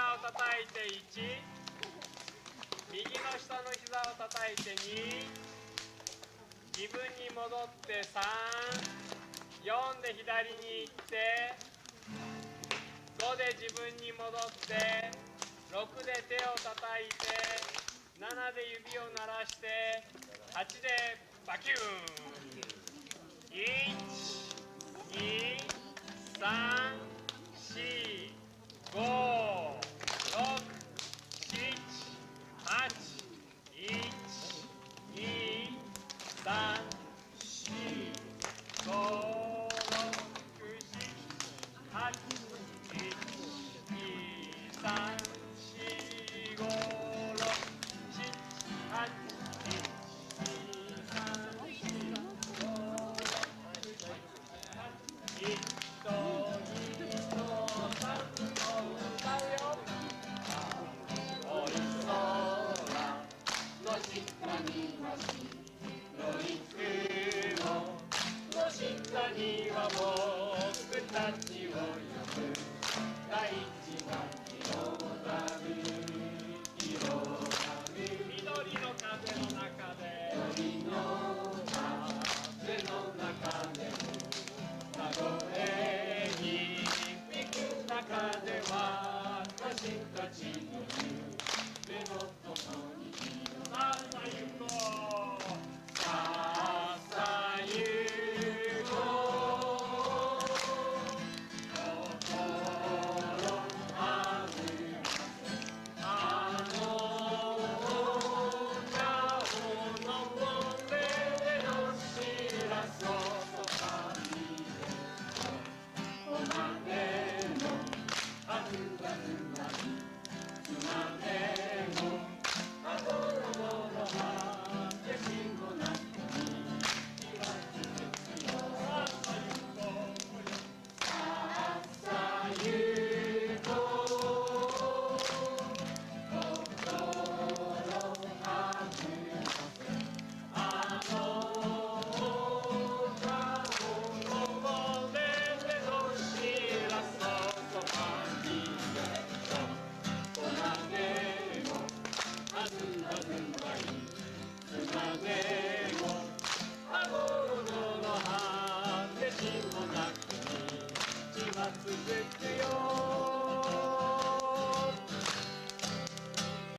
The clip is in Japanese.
膝を叩いて1、右の下の膝を叩いて2、自分に戻って3、4で左に行って5で自分に戻って6で手を叩いて7で指を鳴らして8でバキューン。1、2、3、4、5、6、7、8、1、2、3、4、5、6、7、8、1、2、3、4、5、6、7、8、1、2、3、4、5、1と2と3と歌うよ。青い空の下には白い雲の下には僕たちを呼ぶ大